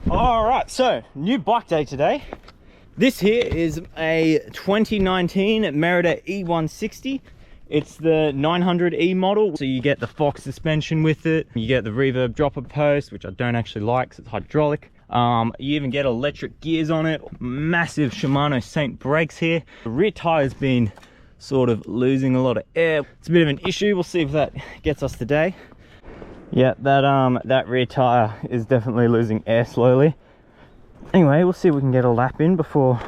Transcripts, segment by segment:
All right, so new bike day today. This here is a 2019 Merida E160. It's the 900E model, so you get the Fox suspension with it. You get the reverb dropper post, which I don't actually like because it's hydraulic. You even get electric gears on it. Massive Shimano Saint brakes here. The rear tire's been sort of losing a lot of air. It's a bit of an issue. We'll see if that gets us today. Yeah, that rear tire is definitely losing air slowly. Anyway, we'll see if we can get a lap in before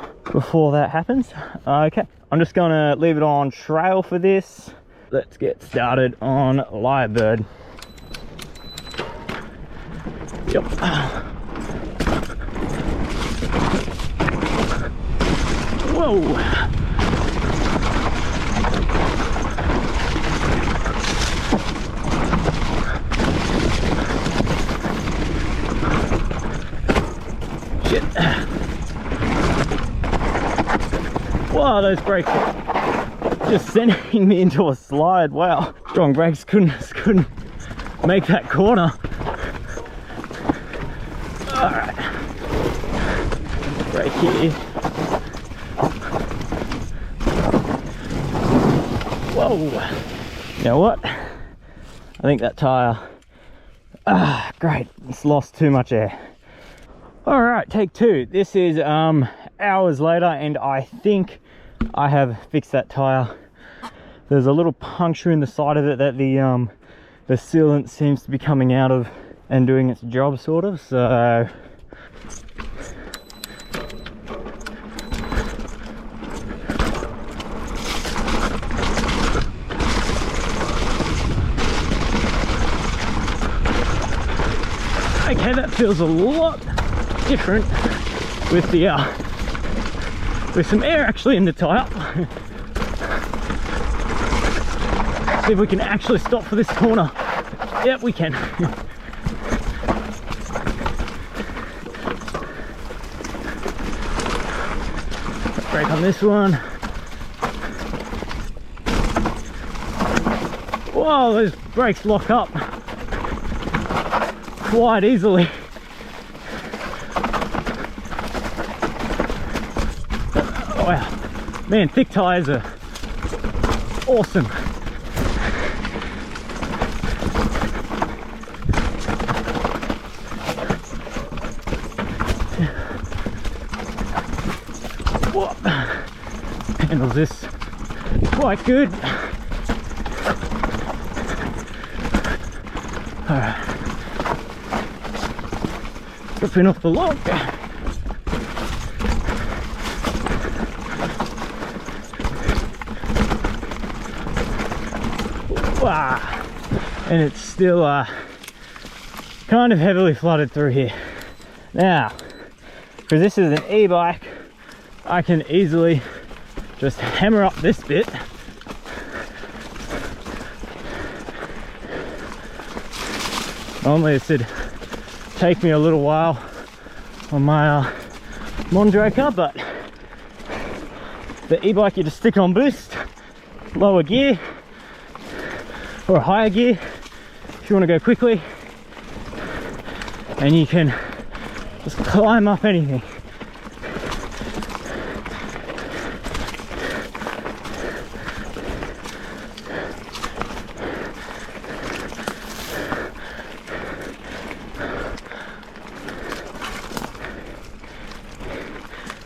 that happens. Okay, I'm just gonna leave it on trail for this. Let's get started on Lyrebird. Yep. Whoa. Wow, those brakes are just sending me into a slide. Wow, strong brakes couldn't make that corner. All right, brake here. Whoa, you know what? I think that tire, great, it's lost too much air. All right, take two. This is hours later, and I think I have fixed that tire. There's a little puncture in the side of it that the sealant seems to be coming out of and doing its job, sort of. So okay, that feels a lot different with the with some air actually in the tire. See if we can actually stop for this corner. Yep, we can. Brake on this one. Whoa, those brakes lock up quite easily. Wow, man, thick tires are awesome. Whoa. Handles this quite good. Alright, dropping off the log. Wow. And it's still kind of heavily flooded through here. Now, because this is an e-bike, I can easily just hammer up this bit. Normally this would take me a little while on my Mondraker, but the e-bike you just stick on boost, lower gear, or a higher gear if you want to go quickly, and you can just climb up anything.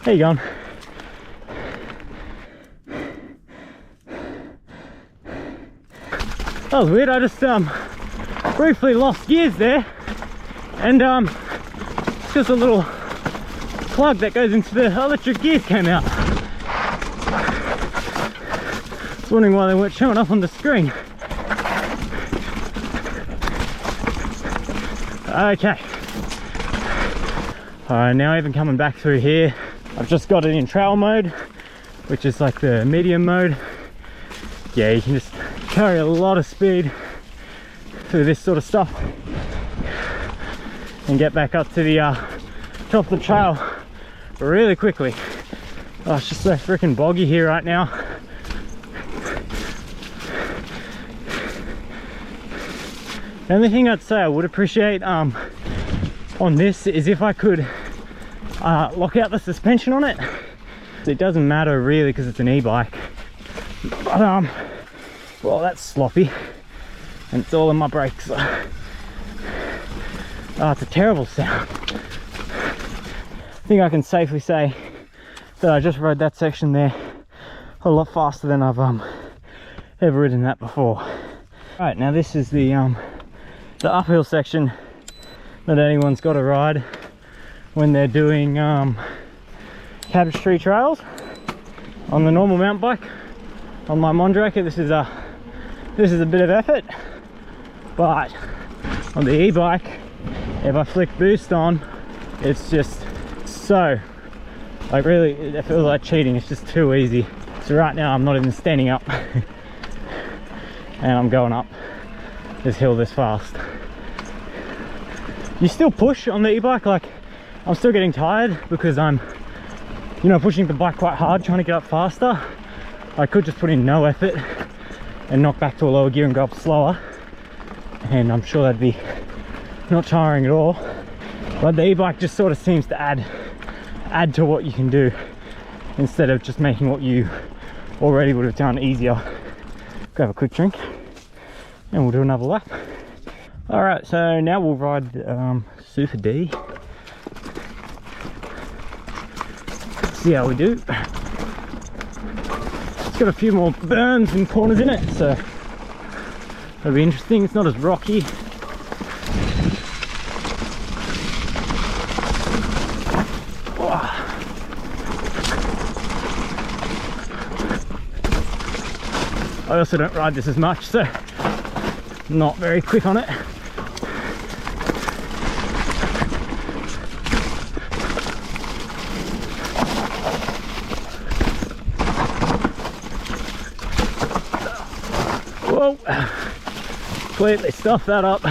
There you go. That was weird. I just briefly lost gears there, and just a little plug that goes into the electric gears came out. I was wondering why they weren't showing up on the screen. Okay. Alright, now even coming back through here, I've just got it in trail mode, which is like the medium mode. Yeah, you can just carry a lot of speed through this sort of stuff and get back up to the top of the trail really quickly. Oh, it's just so freaking boggy here right now. The only thing I'd say I would appreciate on this is if I could lock out the suspension on it. It doesn't matter really because it's an e-bike, but well, that's sloppy and it's all in my brakes. It's a terrible sound. I think I can safely say that I just rode that section there a lot faster than I've ever ridden that before. Right, now this is the uphill section that anyone's got to ride when they're doing Cabbage Tree trails. On the normal mountain bike, on my Mondraker, this is a bit of effort, but on the e-bike, if I flick boost on, it's just so, like, really, it feels like cheating. It's just too easy. So right now I'm not even standing up and I'm going up this hill this fast. You still push on the e-bike, like I'm still getting tired because I'm, you know, pushing the bike quite hard, trying to get up faster. I could just put in no effort and knock back to a lower gear and go up slower, and I'm sure that'd be not tiring at all. But the e-bike just sort of seems to add to what you can do instead of just making what you already would have done easier. Go have a quick drink and we'll do another lap. All right, so now we'll ride Super D. See how we do. It's got a few more berms and corners in it, so that'll be interesting. It's not as rocky. I also don't ride this as much, so I'm not very quick on it. Whoa, completely stuffed that up.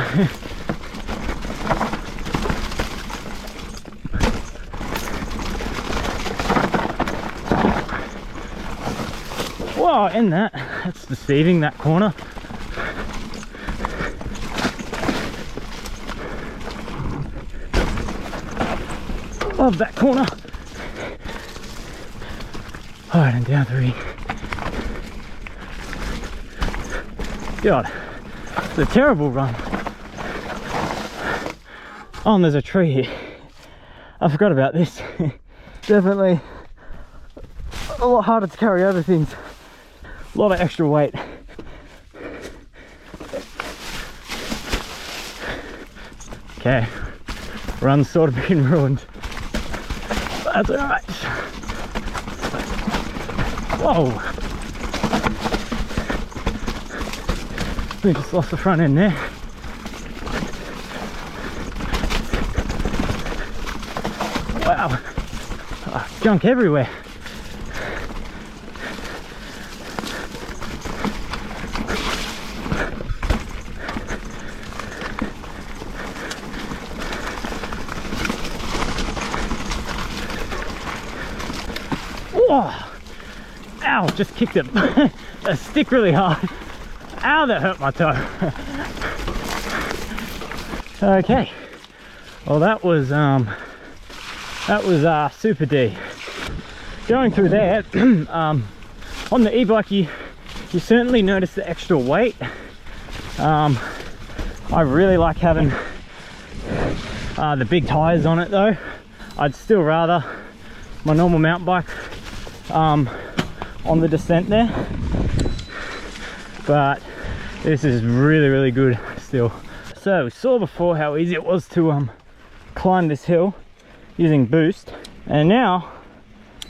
Whoa, in that's deceiving, that corner. Love that corner. Alright, and down 3. God, it's a terrible run. Oh, and there's a tree here. I forgot about this. Definitely a lot harder to carry over things. A lot of extra weight. Okay, run's sort of been ruined. That's alright. Whoa! We just lost the front end there. Wow! Oh, junk everywhere. Oh, ow, just kicked a stick really hard. Ow, that hurt my toe. Okay, well that was Super D. Going through there, on the e-bike you certainly notice the extra weight. I really like having the big tires on it though. I'd still rather my normal mountain bike on the descent there, but this is really good still. So we saw before how easy it was to climb this hill using boost, and now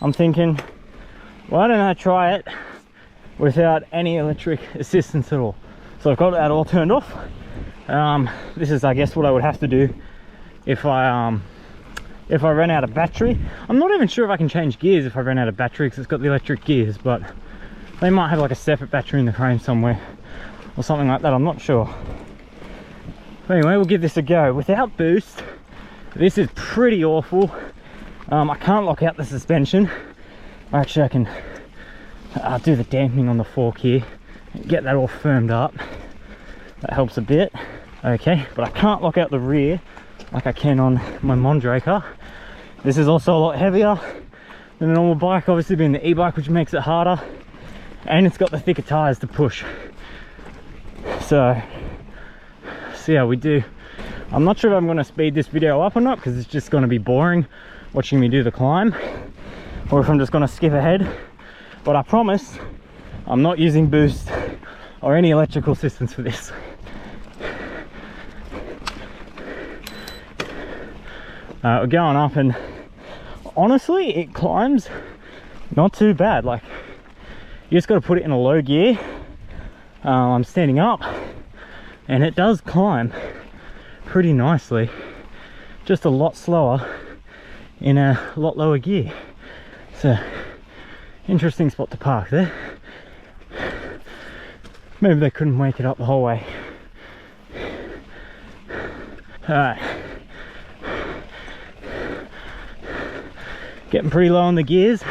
I'm thinking, why don't I try it without any electric assistance at all? So I've got that all turned off. This is, I guess, what I would have to do if I ran out of battery. I'm not even sure if I can change gears if I ran out of battery because it's got the electric gears, but they might have like a separate battery in the frame somewhere or something like that. I'm not sure. But anyway, we'll give this a go. Without boost, this is pretty awful. I can't lock out the suspension. Actually, I can do the damping on the fork here and get that all firmed up. That helps a bit. Okay, but I can't lock out the rear. like I can on my Mondraker. This is also a lot heavier than a normal bike, obviously being the e-bike, which makes it harder, and it's got the thicker tires to push. So see how we do. I'm not sure if I'm going to speed this video up or not, because it's just going to be boring watching me do the climb, or if I'm just going to skip ahead. But I promise I'm not using boost or any electrical systems for this. We're going up, and honestly it climbs not too bad. Like, you just got to put it in a low gear. I'm standing up and it does climb pretty nicely, just a lot slower in a lot lower gear. So interesting spot to park there. Maybe they couldn't wake it up the whole way. All right, getting pretty low on the gears.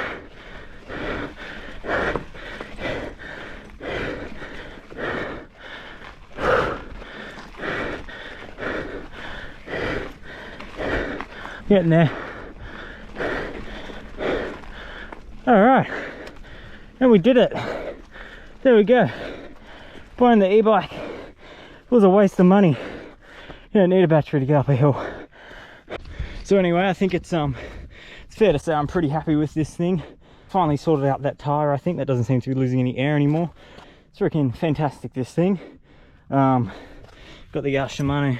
Getting there. All right, and we did it. There we go. Buying the e-bike was a waste of money. You don't need a battery to get up a hill. So anyway, I think it's fair to say I'm pretty happy with this thing. Finally sorted out that tire. I think that doesn't seem to be losing any air anymore. It's freaking fantastic, this thing. Got the Shimano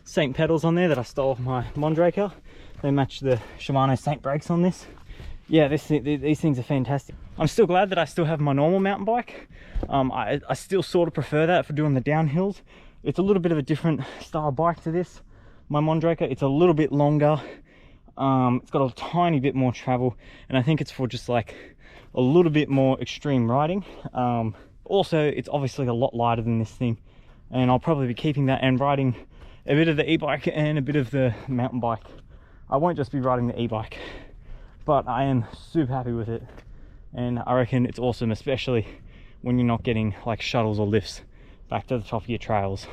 Saint pedals on there that I stole off my Mondraker. They match the Shimano Saint brakes on this. Yeah, these things are fantastic. I'm still glad that I still have my normal mountain bike. I still sort of prefer that for doing the downhills. It's a little bit of a different style bike to this. My Mondraker, it's a little bit longer. It's got a tiny bit more travel, and I think it's for just like a little bit more extreme riding. Also, it's obviously a lot lighter than this thing, and I'll probably be keeping that and riding a bit of the e-bike and a bit of the mountain bike. I won't just be riding the e-bike, but I am super happy with it, and I reckon it's awesome, especially when you're not getting like shuttles or lifts back to the top of your trails.